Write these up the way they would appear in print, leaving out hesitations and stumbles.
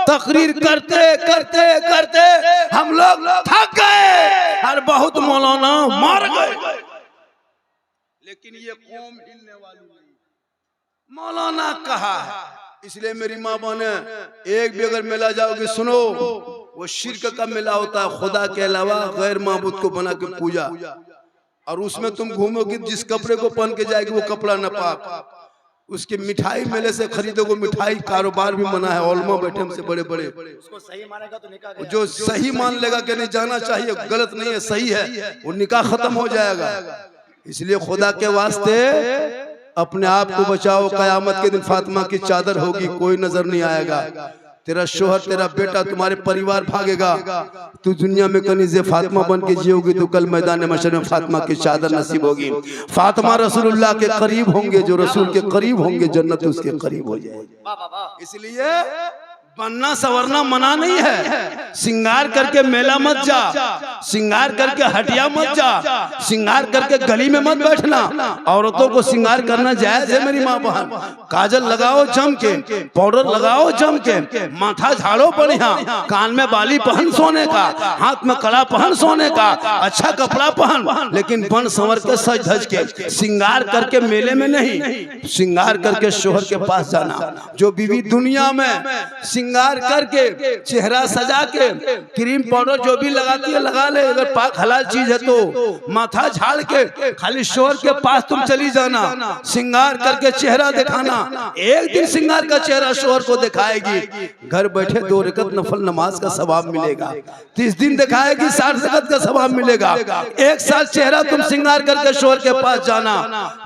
तकरीर करते करते करते हम लोग थक गए और बहुत मौलाना मार गए, लेकिन ये कौम हिलने वाली नहीं। मौलाना कहा है, इसलिए मेरी माँ बहने एक भी अगर मेला जाओगे सुनो, वो शिर्क का मेला होता है, खुदा के अलावा गैर माबूद को बना के पूजा, और उसमें तुम घूमोगे जिस कपड़े को पहन के जाएगी वो कपड़ा नापाक, उसकी मिठाई मेले से खरीदोगे, मिठाई कारोबार भी मना है, ओलमा बैठे हमसे बड़े बड़े, उसको सही मानेगा तो निकाह गया। जो सही मान लेगा कि नहीं जाना चाहिए, गलत नहीं है सही है, वो निकाह खत्म हो जाएगा। इसलिए खुदा के वास्ते अपने आप को बचाओ, कयामत के दिन फातिमा की चादर होगी, कोई नजर नहीं आएगा, तेरा शोहर तेरा बेटा तुम्हारे परिवार भागेगा, तू दुनिया में कनीज़े फातिमा बन के जियोगी तो कल मैदान मशर में फातिमा की चादर नसीब होगी। फातिमा रसूलुल्लाह के करीब होंगे, जो रसूल के करीब होंगे जन्नत उसके करीब हो जाएगी। इसलिए बनना सवरना मना नहीं है, सिंगार करके मेला मत जा, सिंगार करके हटिया मत जा, सिंगार करके गली में मत बैठना। औरतों को सिंगार करना जायज है मेरी माँ बहन, काजल लगाओ जम के, पाउडर लगाओ जम के, माथा झाड़ो बढ़िया, कान में बाली पहन सोने का, हाथ में कड़ा पहन सोने का, अच्छा कपड़ा पहन, लेकिन बन संवर के सज धज के, सिंगार करके मेले में नहीं, सिंगार करके शोहर के पास जाना। जो बीवी दुनिया में सिंगार करके चेहरा सजा के क्रीम पाउडर जो भी लगाती है लगा ले, अगर पाक हलाल चीज है तो माथा झाड़ के खाली शोहर के पास तुम चली जाना, सिंगार करके चेहरा दिखाना, एक दिन सिंगार का चेहरा शोहर को दिखाएगी, घर बैठे 2 रकत नफल नमाज का सवाब मिलेगा, 30 दिन दिखाएगी 60 रकत का सवाब मिलेगा, 1 साल चेहरा तुम सिंगार करके शोहर के पास जाना,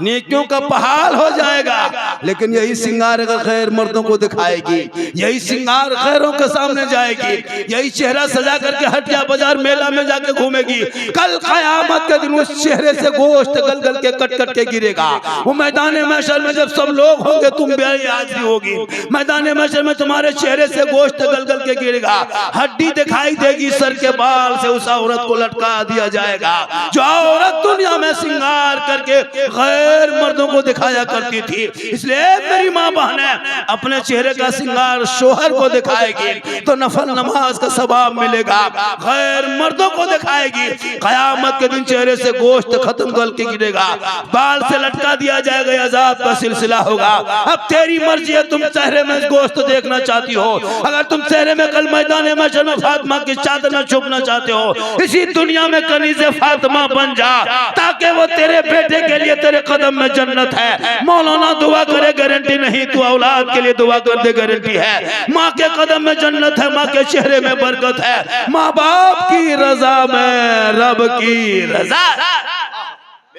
नेकियों का पहाड़ हो जाएगा। लेकिन यही सिंगार अगर गैर मर्दों को दिखाएगी, यही सिंगार खैरों के सामने जाएगी, यही चेहरा सजा करके हटिया बाजार मेला में जाके घूमेगी, कल क़यामत के दिन उस चेहरे से गोश्त गल गल के कट कट के गिरेगा। वो मैदान महशर में जब सब लोग होंगे तुम बेहाज़िरी होगी, मैदान महशर में तुम्हारे चेहरे से गोश्त गल गल के गिरेगा, हड्डी दिखाई देगी, सर के बाल से उस औरत को लटका दिया जाएगा जो औरत दुनिया में सिंगार करके गैर मर्दों को दिखाया करती थी। इसलिए मेरी माँ बहने अपने चेहरे का सिंगार शोहर को दिखाएगी तो नफल नमाज का सवाब मिलेगा, गैर मर्दों को दिखाएगी कयामत के दिन चेहरे से गोश्त खत्म गल के गिरेगा, बाल से लटका दिया जाएगा, अजाब का सिलसिला होगा। अब तेरी मर्जी है, तुम चेहरे में गोश्त देखना चाहती हो, अगर तुम चेहरे में कल मैदान महशर में फातिमा की चादर न छुपना चाहते हो, इसी दुनिया में कनीज़े फातिमा बन जा, ताकि वो तेरे बेटे के लिए तेरे कदम में जन्नत है। मौलाना दुआ करे गारंटी नहीं, तू औलाद के लिए दुआ कर दे गारंटी है। माँ के कदम में जन्नत है, माँ के चेहरे में बरकत है, माँ बाप की रजा में रब की रजा।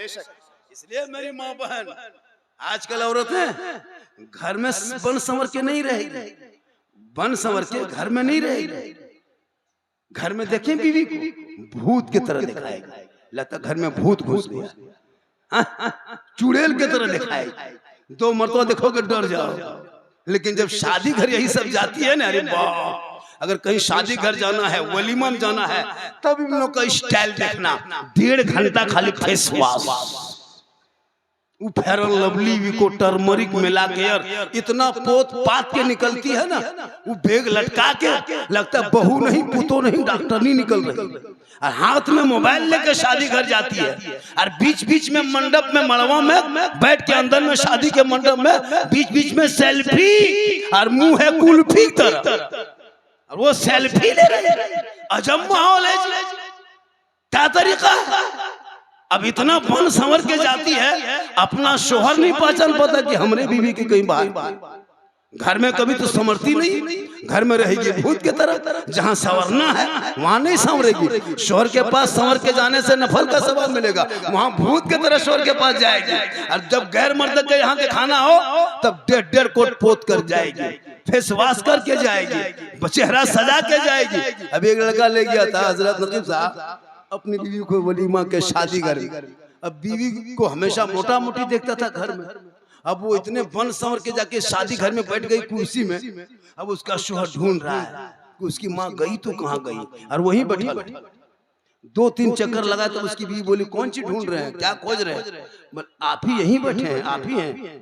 इसलिए मेरी माँ बहन आजकल औरतें घर में बन संवर के नहीं रही, बन संवर के घर में नहीं रही, घर में देखें बीवी को भूत की तरह दिखाएगा, लगता घर में भूत घुस गया, चुड़ैल की तरह दिखाएगा, 2 मरतबा देखोगे डर जाओ। लेकिन जब शादी घर यही सब जाती है ना, अरे वाह, अगर कहीं शादी घर जाना है, वलीमा में जाना है, तब इन लोग का स्टाइल देखना, 1.5 घंटा खाली फेस वॉश, फेयर लवली को टर्मरिक मिला के यार इतना पोत पात के निकलती है ना, वो बैग लटका के लगता है बहू नहीं पुतो नहीं डॉक्टरनी निकल रही, और हाथ में मोबाइल लेकर शादी घर जाती है, और बीच बीच में मंडप में मड़वा में बैठ के अंदर में शादी के मंडप में बीच बीच में सेल्फी, और मुंह है कुल्फी तरह, और वो सेल्फी ले रहे, अजब माहौल है, क्या तरीका। अब इतना बन संवर के जाती है, अपना शोहर नहीं पहचान पाता कि हमरे बीवी की कहीं बाहर, घर में कभी तो संवरती नहीं, घर में रहेगी भूत की तरह, जहाँ संवरना है वहाँ नहीं संवरेगी, शोहर के पास संवर के जाने से नफल का सवाब मिलेगा, वहाँ भूत की तरह शोहर के पास जाएगी, और जब गैर मर्द के यहाँ के खाना हो तब 1.5 कोट पोत कर जाएगी, फेस वॉश करके जाएगी, चेहरा सजा के जाएगी। अभी एक लड़का ले गया था हजरत नकीब साहब अपनी बीवी को वलीमा के शादी घर, अब बीवी को हमेशा मोटा मोटी देखता था घर में, अब वो इतने बन संवर के जाके शादी घर में बैठ गई कुर्सी में, अब उसका शोहर ढूंढ रहा है कि उसकी माँ गई तो कहाँ गई, और वहीं बैठा 2-3 चक्कर लगा तो उसकी बीवी बोली कौन चीज ढूंढ रहे हैं, क्या खोज रहे हैं, आप ही यहीं बैठे हैं, आप ही हैं,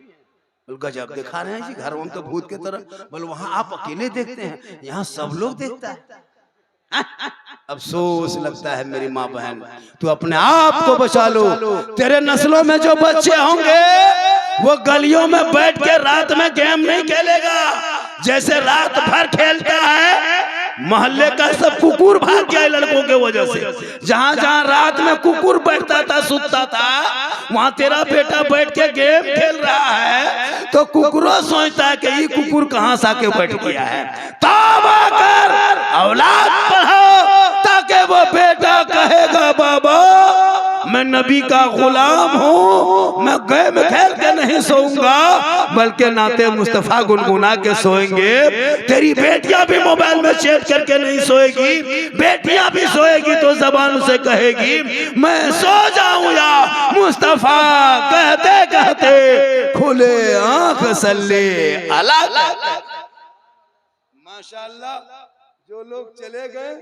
बोल गजब दिखा रहे हैं जी, घर में तो भूत के तरह। बोल वहां आप अकेले देखते हैं, यहाँ सब लोग देखता है। अफसोस लगता है मेरी माँ बहन, तू अपने आप को बचा लो। तेरे नस्लों में जो बच्चे होंगे वो गलियों में बैठ के रात में गेम नहीं खेलेगा। जैसे रात भर खेलता है, मोहल्ले का सब कुकुर भाग गया लड़कों के वजह से। जहां जहां रात में कुकुर बैठता था, सुतता था, वहां तेरा बेटा बैठ के गेम खेल रहा है, तो कुकुरों सोचता है कि ये कुकुर कहां से आके बैठ गया है। तौबा कर, औलाद पढ़ाओ, ताकि वो बेटा कहेगा बाबा मैं नबी का गुलाम हूँ, मैं गेम खेल के नहीं सोऊंगा, बल्कि नाते मुस्तफा गुनगुना के सोएंगे। तेरी बेटियां भी मोबाइल में चेक करके नहीं सोएगी, बेटियां भी सोएगी तो जबान से कहेगी मैं सो जाऊं या मुस्तफा, कहते कहते खुले आंख सल्ले अला। माशाअल्लाह, जो लोग चले गए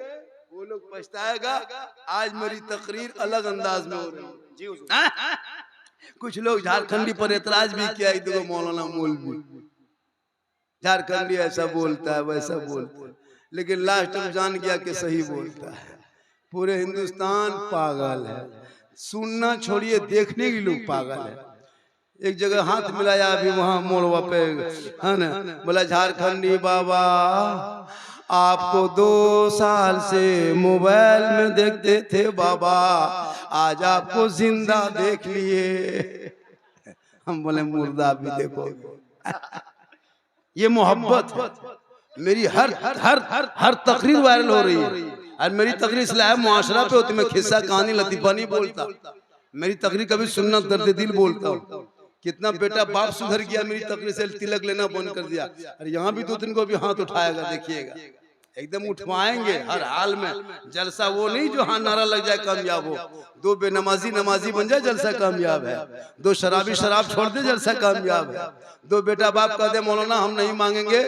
वो लोग पछताएगा। आज मेरी तकरीर अलग अंदाज में हो रही है। कुछ लोग झारखंडी पर एतराज भी किया, देखो मौलाना मौलवी झारखंडी ऐसा बोलता है वैसा बोलता है, लेकिन लास्ट में जान गया कि सही बोलता है। पूरे हिंदुस्तान पागल है, सुनना छोड़िए देखने के लोग पागल है। एक जगह हाथ मिलाया अभी वहां मोड़वा पे, है ना, बोला झारखंडी बाबा आपको 2 साल से मोबाइल में देखते थे बाबा, आज आपको जिंदा देख लिए। हम बोले मुर्दा भी देखो। ये मोहब्बत है। मेरी हर हर हर हर हर तकरीर वायरल हो रही है, और मेरी तकरीर इसलिए मुआशरा पे होती, मैं खिस्सा कहानी लतीफा नहीं बोलता। मेरी तकरीर कभी सुन्नत दर्द दिल बोलता हूँ। कितना बेटा बाप सुधर गया मेरी तकरीर से, तिलक लेना बंद कर दिया। और यहाँ भी 2-3 को भी हाथ उठाएगा, देखिएगा एकदम उठवाएंगे हर हाल में। जलसा वो नहीं जो हाँ नारा लग जाए कामयाब हो, 2 बेनमाजी नमाजी बन जाए जलसा कामयाब है, 2 शराबी शराब छोड़ दे जलसा कामयाब है, 2 बेटा बाप कह दे मौलाना हम नहीं मांगेंगे,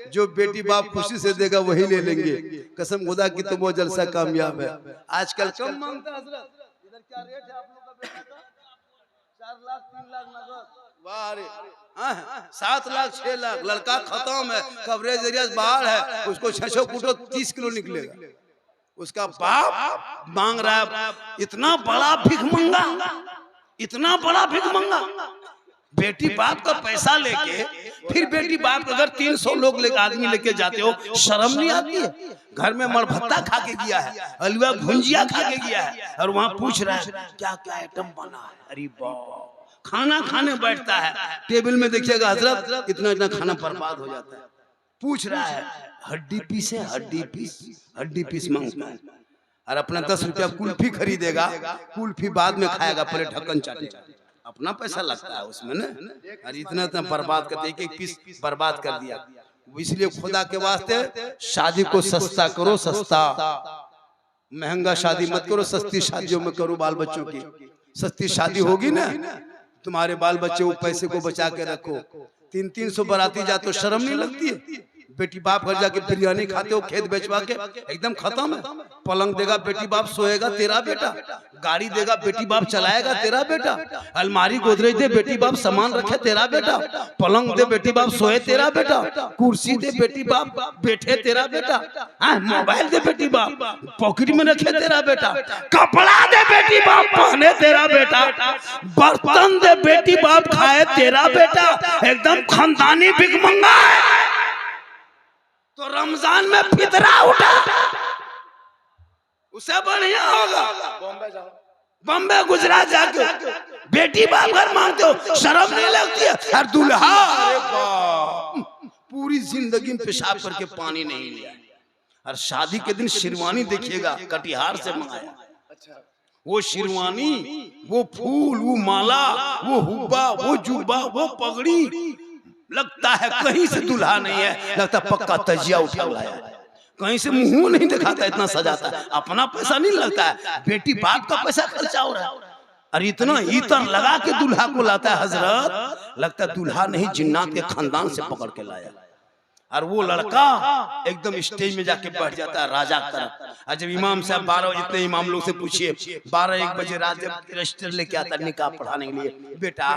जो बेटी बाप खुशी से देगा वही ले लेंगे, कसम खुदा की तो वो जलसा कामयाब है। आजकल कम मांगता हजरत, इधर क्या रेट है आप लोग का बेटा का? 4 लाख 3 लाख नगद, वाह रे 7 लाख 6 लाख। लड़का खत्म है, कवरेज एरिया बाहर है, उसको 600 फुटो 30 किलो निकलेगा। उसका बाप मांग रहा है इतना बड़ा भिख मंगा, इतना बड़ा भिख मंगा। बेटी बाप का पैसा लेके फिर बेटी बाप अगर 300 लोग लेके आदमी लेके जाते हो, शर्म नहीं आती है? घर में मरभत्ता खा के गया है, हलवा भुंजिया खा के गया है, और वहां पूछ रहा है क्या क्या आइटम बना है। अरे बाप, खाना खाने बैठता है, टेबल में देखिएगा हजरत इतना इतना खाना बर्बाद हो जाता है। पूछ रहा है हड्डी पीस है, हड्डी पीस मांगता है, और अपना 10 रुपया कुल्फी खरीदेगा, कुल्फी बाद में खाएगा, पहले ढक्कन चाटेगा। अपना पैसा लगता है उसमें ना, और इतना इतना बर्बाद कर दिया, एक पीस बर्बाद कर दिया। इसलिए खुदा के वास्ते शादी को सस्ता करो, सस्ता, महंगा शादी मत करो, सस्ती शादियों में करो। बाल बच्चों की सस्ती शादी होगी ना, तुम्हारे बाल बच्चे वो पैसे को बचा के रखो। 300 बाराती जा तो शर्म नहीं लगती है? बेटी बाप घर जाके बिरयानी खाते हो, खेत बेचवा के एकदम खत्म है। पलंग देगा बेटी बाप सोएगा तेरा बेटा, गाड़ी देगा बेटी बाप चलाएगा तेरा बेटा, अलमारी गोदरेज दे बेटी बाप सामान रखे तेरा बेटा, पलंग दे बेटी बाप सोए तेरा बेटा, कुर्सी दे बेटी बाप बैठे तेरा बेटा, मोबाइल दे बेटी बाप पॉकेट में रखे तेरा बेटा, कपड़ा दे बेटी बाप पहने तेरा बेटा, बर्तन दे बेटी बाप खाए तेरा बेटा, एकदम खानदानी भिखमंगा है। तो रमजान में फितरा उठा, उसे बढ़िया होगा बॉम्बे गुजरात जाके बेटी बाप घर मांगते हो, शर्म नहीं लगती है? और दूल्हा पूरी जिंदगी में पेशाब करके पानी नहीं लिया, और शादी के दिन शेरवानी देखिएगा कटिहार से मंगाया। वो शेरवानी, वो फूल, वो माला, वो हुब्बा, वो जुब्बा, वो पगड़ी, लगता है कहीं से दूल्हा नहीं है, लगता पक्का तजिया उठा लाया, कहीं से मुंह नहीं दिखाता, इतना सजाता है। अपना पैसा नहीं लगता है, बेटी बाप का पैसा खर्चा हो रहा है, और इतना इतर लगा के दूल्हा को लाता है हजरत, लगता है दूल्हा नहीं जिन्नात के खानदान से पकड़ के लाया। और वो लड़का एकदम स्टेज में जाके बैठ जाता है राजा की तरफ। और जब इमाम साहब 12 जितने इमाम लोग से पूछिए 12-1 बजे रात जब रजिस्टर लेके आता निकाह पढ़ाने के लिए, बेटा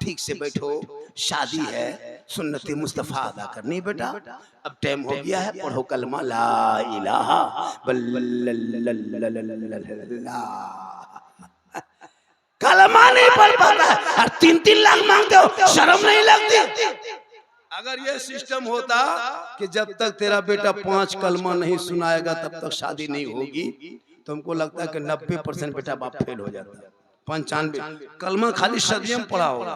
ठीक से बैठो, शादी है, सुन्नत मुस्तफा अदा करनी बेटा। अब टाइम हो गया है, पढ़ो कलमा ला इलाहा इल्लल्लाह। कलमा नहीं पढ़ पाता है और 3-3 लाख मांगते हो, शर्म नहीं लगती? अगर ये सिस्टम होता कि जब तक तेरा बेटा 5 कलमा नहीं सुनाएगा तब तक शादी नहीं होगी, तो हमको लगता है कि 90% बेटा बाप फेल हो जाता। 95 कलमा खाली सदियम पढ़ा होगा,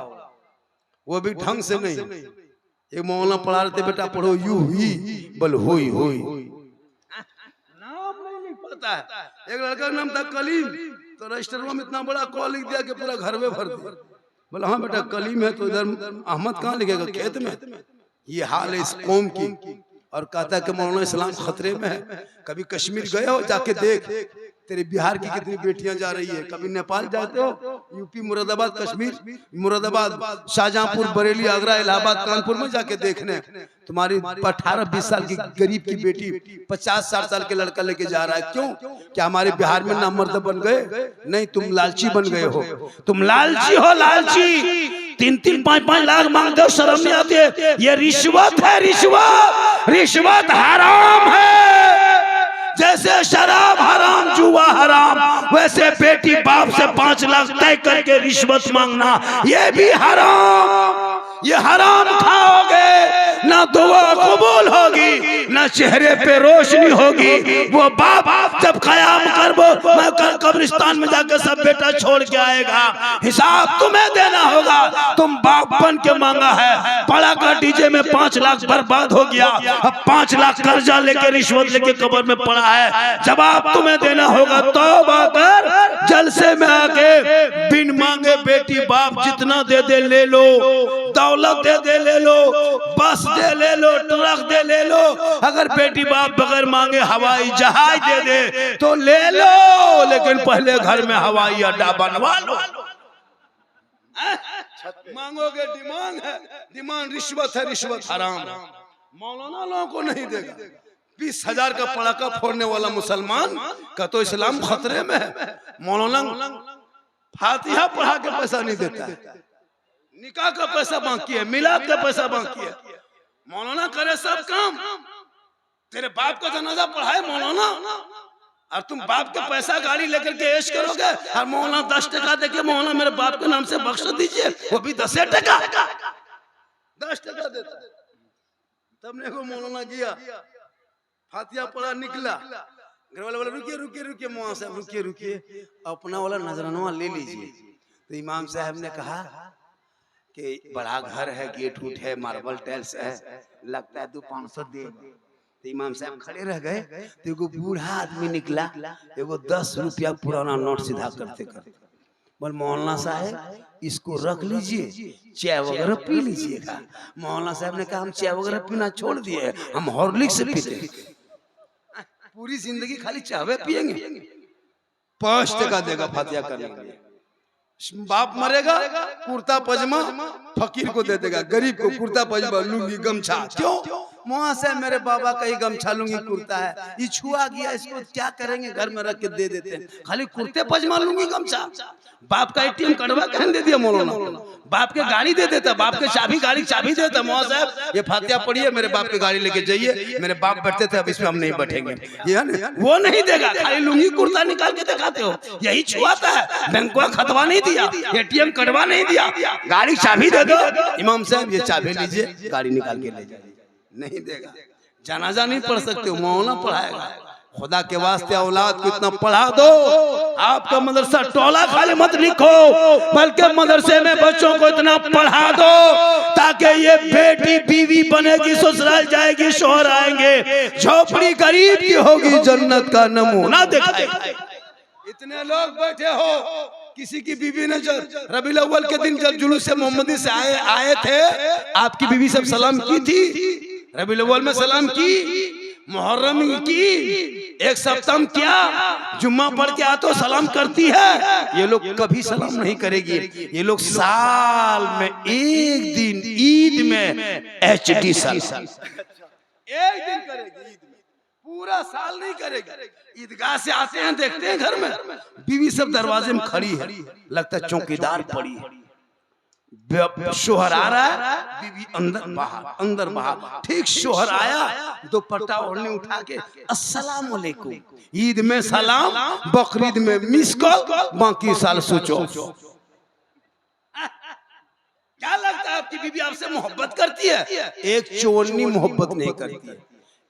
वो भी ढंग से नहीं। एक मौलाना पढ़ा रहे थे, बेटा पढ़ो यू ही बल होई होई, नाम नहीं पता है। एक लड़का का नाम था कलीम, तो रजिस्टर में इतना बड़ा कॉल लिख दिया कि पूरा घर में भर दिया। बोला हाँ बेटा कलीम है, तो इधर अहमद कहाँ लिखेगा, खेत में। ये हाल है इस कौम की। और कहता है कि मौलाना इस्लाम खतरे में है। कभी कश्मीर गए हो, जाके देख तेरे बिहार की कितनी बेटियां जा रही है। कभी नेपाल जाते हो, यूपी मुरादाबाद, कश्मीर मुरादाबाद, शाहजहांपुर, बरेली, आगरा, इलाहाबाद, कानपुर में जाके देखने तुम्हारी 18-20 साल की गरीब की बेटी 50-60 साल के लड़का लेके जा रहा है। क्यों? क्या हमारे बिहार में नामर्द बन गए? नहीं, तुम लालची बन गए हो। तुम लालची हो, लालची। 3-3, 5-5 लाख मांगते हो, शर्म नहीं आती है? ये रिश्वत है, रिश्वत। रिश्वत हराम है। जैसे शराब हराम, जुआ हराम, वैसे बेटी बाप से 5 लाख तय करके रिश्वत मांगना ये भी हराम। ये हराम खाओगे, ना दुआ कबूल होगी, ना चेहरे पे रोशनी होगी। वो बाप जब कयाम करबो, मैं कब्रिस्तान में जाकर सब बेटा छोड़ के आएगा, हिसाब तुम्हें देना होगा। तुम बाप बन के मांगा है, पड़ा का डीजे में 5 लाख बर्बाद हो गया, अब 5 लाख कर्जा लेके रिश्वत लेके कब्र में पड़ा है। जवाब तुम्हें देना होगा। तौबा कर, जलसे में आके बिन मांगे बेटी बाप जितना दे दे ले लो, दौलत दे दे ले लो, बस दे ले लो, ट्रक दे ले लो। अगर बेटी बाप बगैर मांगे हवाई जहाज दे दे तो ले लो, लेकिन पहले घर में हवाई अड्डा बनवा लो। मांगोगे डिमांड है, डिमांड रिश्वत है, रिश्वत हराम। मौलाना लोगों को नहीं देगा। 20,000 का पड़ाका फोड़ने वाला मुसलमान का तो इस्लाम खतरे में है। मौलाना फातिहा पढ़ा के पैसा नहीं देता है, निकाह का पैसा बाकी है, मिलाद का पैसा बाकी है। मौलाना करे सब काम। तेरे बाप का जनाजा पढ़ाए मौलाना, और तुम बाप के पैसा गाड़ी लेकर के ऐश करोगे। और मौलाना 10 टका देके मौलाना मेरे बाप के नाम से बख्श दीजिए, वो भी 10 टका, 10 टका देता। तब ने को मौलाना किया, फातिहा पढ़ा, निकला। घर वाले बोले रुकिए रुकिए रुकिए, मौलाना साहब रुकिए रुकिए, अपना वाला नजराना ले लीजिए। तो इमाम साहब ने कहा कि बड़ा घर है, गेट उठ है, मार्बल टाइल्स है, लगता है 200-500 दे। तो इमाम साहब खड़े रह गए। तो एगो बूढ़ा आदमी निकला, एगो 10 रुपया पुराना नोट सीधा करते करते बोल मौलाना साहब इसको रख लीजिए, चाय वगैरह पी लीजिएगा। मौलाना साहब ने कहा हम चाय वगैरह पीना छोड़ दिए, हम हॉर्लिक्स पीते हैं, पूरी जिंदगी खाली चाय पिएंगे। 5 टका देगा फातिहा करने के लिए। बाप मरेगा, कुर्ता पजामा फकीर को दे देगा, गरीब को कुर्ता पजामा, लुंगी, गमछा। क्यों? वहां से मेरे बाबा का ही गमछा लुंगी कुर्ता है, ये छुआ गया, इसको क्या करेंगे, घर में रख के दे देते हैं। खाली कुर्ते पजामा लुंगी गमछा। बाप का ATM कटवा कहन दे दिया मौलाना, बाप के गाड़ी दे देता, बाप के चाबी गाड़ी चाबी देता। मौलाना साहब ये फातिहा पढ़िए, मेरे बाप की गाड़ी लेके जाइए, मेरे बाप बैठते थे, अब इसमें हम नहीं बैठेंगे। ये वो नहीं देगा, खाली लुंगी कुर्ता निकाल के दिखाते हो, यही छुआता है। बैंकवा खतवा नहीं दिया, ATM कटवा नहीं दिया, गाड़ी चाबी दे दो। इमाम साहब ये चाबी लीजिए, गाड़ी निकाल के ले जाइए। नहीं देगा। जनाजा नहीं पढ़ सकते, मौलाना पढ़ाएगा। खुदा के वास्ते औलाद को इतना पढ़ा दो। आपका मदरसा टोला खाली मत लिखो, बल्कि मदरसे में बच्चों को इतना पढ़ा दो ताकि ये बेटी बीवी बनेगी, ससुराल जाएगी, शोहर आएंगे, झोपड़ी गरीब की होगी, जन्नत का नमूना दिखाएगा। इतने लोग बैठे हो, किसी की बीवी ने रबीउल अव्वल के दिन जब जुलूस से मोहम्मदी से आए थे, आपकी बीवी सब सलाम की थी, रबीउल अव्वल में सलाम की, मुहर्रम की, एक सप्ताह किया, जुम्मा पढ़ के आते हो सलाम करती है। ये लोग कभी सलाम नहीं करेगी। ये लोग साल में एक दिन ईद में HD सलाम एक दिन करेगी, ईद में, पूरा साल नहीं करेगी। ईदगाह से आते हैं, देखते हैं घर में बीवी सब दरवाजे में खड़ी है, लगता है चौकीदार पड़ी है। शोहर आ रहा है, बीवी अंदर बाहर। ठीक शोहर आया, दुपट्टा ओढ़ने उठा के अस्सलाम वालेकुम, ईद में सलाम, बकरीद में मिस कॉल, बाकी साल सोचो। क्या लगता है आपकी बीवी आपसे मोहब्बत करती है? एक चोरनी मोहब्बत नहीं करती है।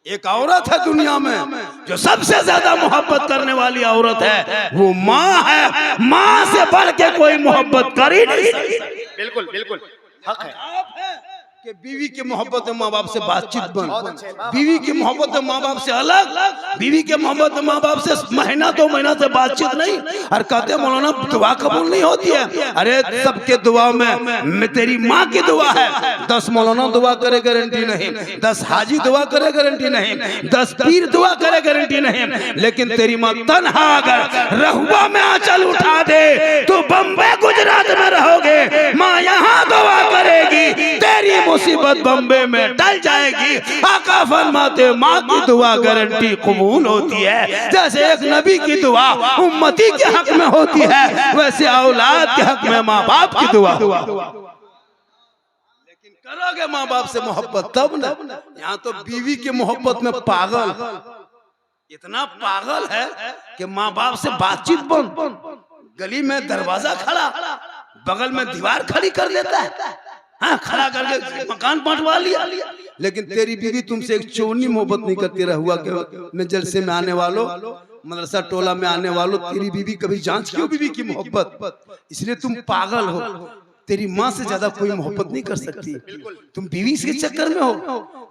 एक औरत है दुनिया में जो सबसे ज्यादा मोहब्बत करने वाली औरत है, वो माँ है। माँ से बढ़ के कोई मोहब्बत कर ही नहीं सकती। बिल्कुल बिल्कुल हक है। आप है कि बीवी की मोहब्बत में माँ बाप से बातचीत बंद, बीवी की मोहब्बत में माँ बाप से अलग, बीवी के मोहब्बत में माँ बाप से महीना 2 महीना से बातचीत नहीं। और कहते हैं मौलाना दुआ कबूल नहीं होती है। अरे सबके दुआ में तेरी माँ की दुआ है। 10 मौलाना दुआ करे गारंटी नहीं, 10 हाजी दुआ करे गारंटी नहीं, 10 पीर दुआ करे गारंटी नहीं, लेकिन तेरी माँ तन्हा अगर रहुआ में आंचल उठा दे तो बम्बई गुजरात में रहोगे, माँ यहाँ दुआ करेगी, तेरी मुसीबत बम्बे में टल जाएगी। आका फरमाते माँ की दुआ गारंटी कबूल होती है। जैसे एक नबी की दुआ उम्मती के हक में होती है, वैसे औलाद के हक में माँ बाप की दुआ। लेकिन करोगे माँ बाप से मोहब्बत तब ना। यहाँ तो बीवी की मोहब्बत में पागल, इतना पागल है कि माँ बाप से बातचीत बंद, गली में दरवाजा खड़ा, बगल में दीवार खड़ी कर देता है, हाँ खड़ा करके मकान बांटवा लिया। लेकिन तेरी बीवी तुमसे एक चोरनी मोहब्बत नहीं करती। रहुआ के में जलसे में आने वालों, मदरसा टोला में आने वालों, तेरी बीवी कभी जांच क्यों बीवी की मोहब्बत? इसलिए तुम पागल हो। तेरी माँ से ज्यादा कोई मोहब्बत नहीं कर सकती। तुम बीवी के चक्कर में हो।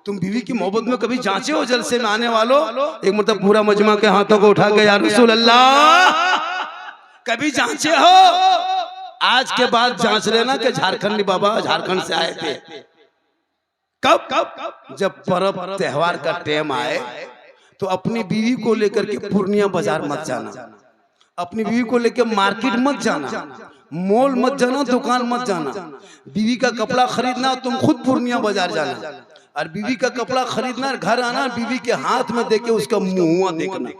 तुम बीवी की मोहब्बत में कभी जांचे हो? जलसे में आने वालों, एक मतलब पूरा मजमा के हाथों को उठा के या रसूल अल्लाह कभी जांचे हो? आज के बाद जांच लेना कि झारखंडी बाबा झारखंड से आए थे। कब? जब पर्व त्योहार का टाइम आए तो अपनी बीवी को लेकर के पूर्णिया बाजार मत जाना, अपनी बीवी को लेकर मार्केट मत जाना, मॉल मत जाना, दुकान मत जाना। बीवी का कपड़ा खरीदना तुम खुद पूर्णिया बाजार जाना, और बीवी का कपड़ा खरीदना घर आना, बीवी के हाथ में देके उसका मुंह देखना।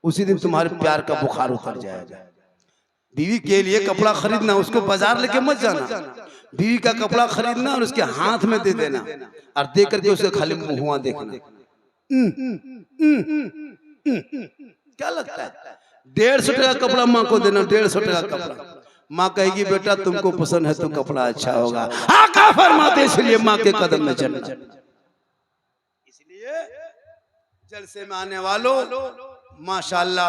उसी दिन तुम्हारे प्यार का बुखार उतर जाएगा। बीवी के लिए कपड़ा खरीदना, उसको बाजार लेके मत जाना। बीवी का कपड़ा खरीदना और उसके हाथ में दे देना, और दे करके उसे खाली मुंह देखना। क्या लगता है? 150 टका कपड़ा माँ को देना, 150 टका कपड़ा। माँ कहेगी बेटा तुमको पसंद है तो कपड़ा अच्छा होगा। आका फरमाते इसलिए माँ के कदम में चलना। इसलिए जलसे में आने वालों, माशाअल्लाह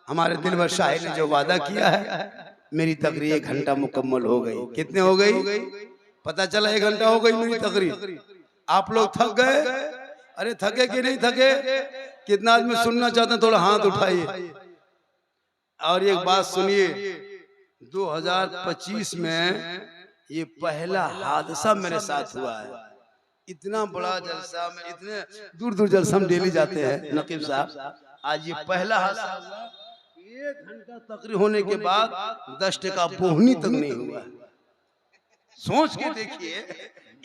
हमारे दिलवर शाहिद ने जो वादा किया है, मेरी तकरीर 1 घंटा मुकम्मल हो गई। कितने हो गई? पता चला 1 घंटा हो गई मेरी तकरीर। आप लोग थक गए? अरे थके कि नहीं थके? कितना आदमी सुनना चाहते हैं? थोड़ा हाथ उठाइए। और एक बात सुनिए, 2025 में ये पहला हादसा मेरे साथ हुआ है। इतना बड़ा जलसा में, इतने दूर दूर जलसा में डेली जाते हैं नकीब साहब, आज ये पहला हादसा हुआ। 1 घंटा तकरीर होने के बाद 10 टका बोहनी तक नहीं हुआ। सोच के देखिए,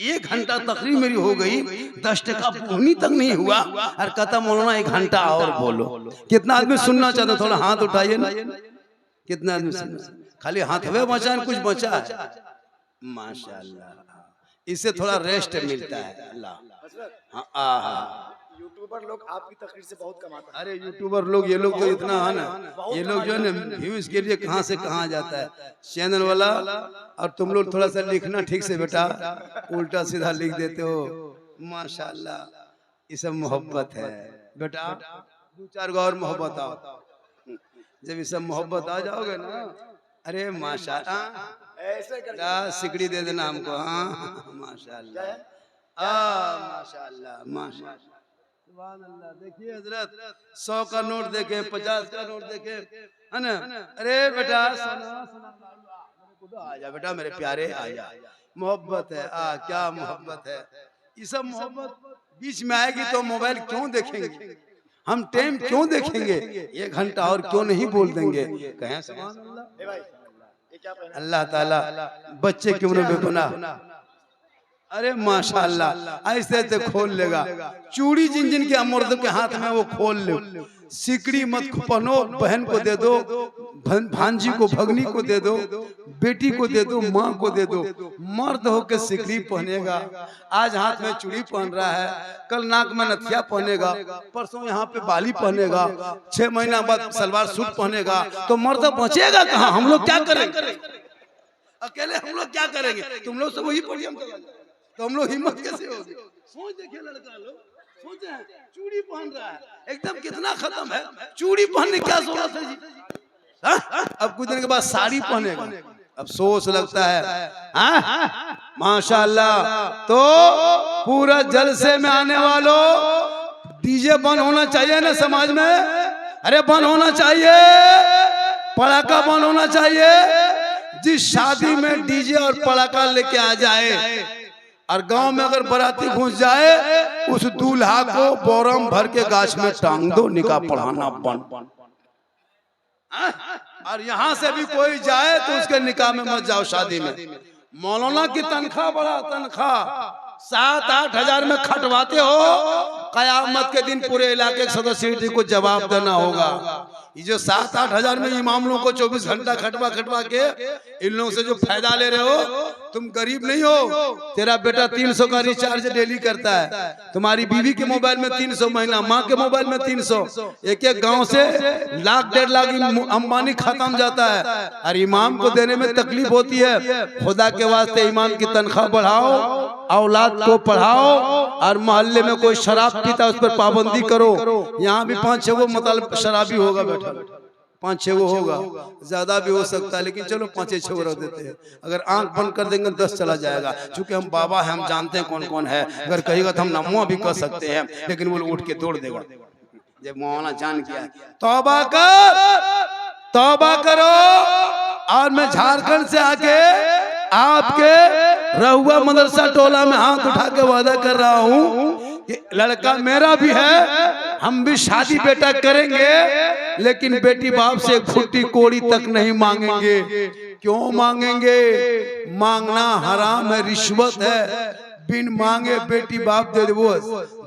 1 घंटा तकरीर मेरी हो गई, 10 टका बोहनी तक नहीं हुआ, और कहता मौलाना 1 घंटा और बोलो। कितना आदमी सुनना चाहते? थोड़ा हाथ उठाइए ना। कितना आदमी सुनना? खाली हाथ वे बचा है, कुछ बचा है? माशाअल्लाह, इससे थोड़ा रेस्ट मिलता है। अल्लाह हाँ, यूट्यूबर लोग आपकी तकरीर से बहुत कमाते हैं। अरे यूट्यूबर लोग, ये लोग तो इतना है ना, ये लोग जो है ना व्यूज के लिए कहां से कहां जाता है चैनल वाला। और तुम लोग थोड़ा सा लिखना ठीक से बेटा, उल्टा सीधा लिख देते हो। माशाअल्लाह, ये सब मोहब्बत है बेटा। 2-4 गो और मोहब्बत आओ। जब ये सब मोहब्बत आ जाओगे ना, अरे माशाअल्लाह ऐसे सिकड़ी दे देना हमको। हाँ माशाअल्लाह, माशाअल्लाह, माशाअल्लाह, सुभान अल्लाह। देखिए हजरत, 100 का नोट देखे, 50 का नोट देखे, है ना? अरे बेटा आ जा बेटा, मेरे प्यारे आ जा। मोहब्बत है, क्या मोहब्बत है। ये सब मोहब्बत बीच में आएगी तो मोबाइल क्यों देखेंगे? हम टाइम क्यों देखेंगे? 1 घंटा और क्यों नहीं बोल देंगे? कहें सुभान अल्लाह। अल्लाह ताला बच्चे की उम्र में बना। अरे माशाअल्लाह, ऐसे ऐसे खोल लेगा। चूड़ी जिन जिन के मर्द के हाथ में वो खोल ले। सिकड़ी मत पहनो, बहन को दे दो, भांजी को भगनी को दे दो, बेटी को दे दो, माँ को दे दो। मर्द होकर सिकड़ी पहनेगा, आज हाथ में चूड़ी पहन रहा है, कल नाक में नथिया पहनेगा, परसों यहाँ पे बाली पहनेगा, 6 महीना बाद सलवार सूट पहनेगा, तो मर्द बचेगा कहाँ? हम लोग क्या करेंगे? अकेले हम लोग क्या करेंगे? तुम लोग सब वही पढ़िए, तो हम लोग हिम्मत कैसे होगी? सोच देखिए लड़का लोग, सोचे हैं चूड़ी पहन रहा है, एकदम कितना खत्म है, चूड़ी पहनने क्या जरूरत है जी? अब कुछ दिन के बाद साड़ी पहनेगा, अफसोस लगता है। माशाअल्लाह। तो पूरा जलसे में आने वालों, डीजे बंद होना चाहिए ना समाज में? अरे बंद होना चाहिए, पड़ाका बंद होना चाहिए। जिस शादी में डीजे और पड़ाका लेके आ जाए और गांव में अगर बाराती घुस जाए, उस दूल्हा को बोरम भर के गाछ में टांग दो, निकाह पढ़ाना बंद। और यहाँ से भी कोई जाए तो उसके निकाह में मत जाओ, शादी में। मौलाना की तनख्वाह, बड़ा तनख्वाह 7-8 हजार में खटवाते हो, कयामत के दिन पूरे इलाके के सदस्य को जवाब देना होगा। ये जो 7-8 हजार में इमाम लोगों को 24 घंटा खटवा के इन लोगों से जो फायदा ले रहे हो, तुम गरीब नहीं हो। तेरा बेटा 300 का रिचार्ज डेली करता है, तुम्हारी बीवी के मोबाइल में 300 महीना, माँ के मोबाइल में 300, एक गांव से 1-1.5 लाख अंबानी खत्म जाता है, और इमाम को देने में तकलीफ होती है। खुदा के वास्ते इमाम की तनख्वाह बढ़ाओ, औलाद को पढ़ाओ, और मोहल्ले में कोई शराब पीता उस पर पाबंदी करो। यहाँ भी 5-6 वो मतलब शराबी होगा बैठा, 5-6 वो होगा, ज्यादा भी हो सकता है, लेकिन चलो 5-6 रख देते हैं। अगर आंख बंद कर देंगे 10 चला जाएगा, क्योंकि हम बाबा हैं, हम जानते हैं कौन कौन है। अगर कहेगा तो हम नमो भी कर सकते हैं, लेकिन वो उठ के दौड़ देगा। जब मौलाना जान किया, तौबा कर, तौबा करो। और मैं झारखंड से आके आपके रहुआ मदरसा टोला में हाथ उठा के वादा कर रहा हूँ, लड़का मेरा भी है, हम भी शादी बेटा करेंगे, लेकिन बेटी बाप से एक फुट्टी कोड़ी तक नहीं मांगेंगे। क्यों मांगेंगे? मांगना हराम है, रिश्वत है। बिन मांगे बेटी बाप दे, वो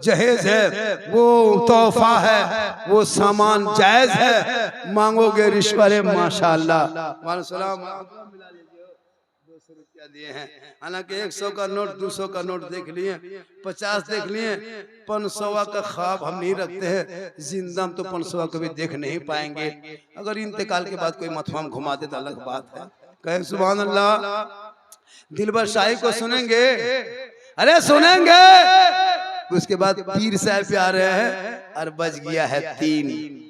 जहेज है, वो तोहफा है, वो सामान जायज है। मांगोगे रिश्वत, माशाअल्लाह। दिए हैं, हालांकि 100 का नोट, 200 का नोट देख लिए, 50 देख लिए, 500 का ख्वाब हम नहीं रखते हैं। जिंदा तो 500 कभी देख नहीं पाएंगे। अगर इंतकाल के बाद कोई मथवाम घुमा दे तो अलग बात है। कहे सुभान अल्लाह। दिलबर शाही को सुनेंगे? अरे सुनेंगे। उसके बाद पीर साहब पे आ रहे हैं और बज गया है 3।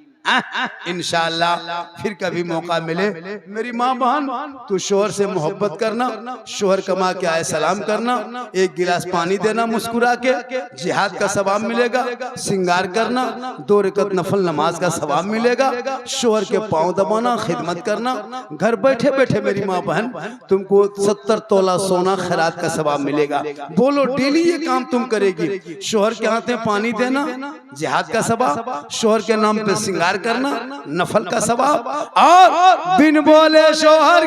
इंशाअल्लाह फिर कभी मौका मिले, मेरी माँ बहन, तू शोहर से मोहब्बत करना, शोहर कमा के आए सलाम करना, एक गिलास पानी देना मुस्कुरा के, जिहाद का सवाब मिलेगा। सिंगार करना, 2 रकात नफल नमाज का सवाब मिलेगा। शोहर के पांव दबाना, खिदमत करना। घर बैठे बैठे मेरी माँ बहन तुमको 70 तोला सोना खैरात का सवाब मिलेगा। बोलो डेली ये काम तुम करेगी। शोहर के हाथ में पानी देना, जिहाद का सवाब, शोहर के नाम पे सिंगार करना, नफल का सवाब, और बिन बोले शोहर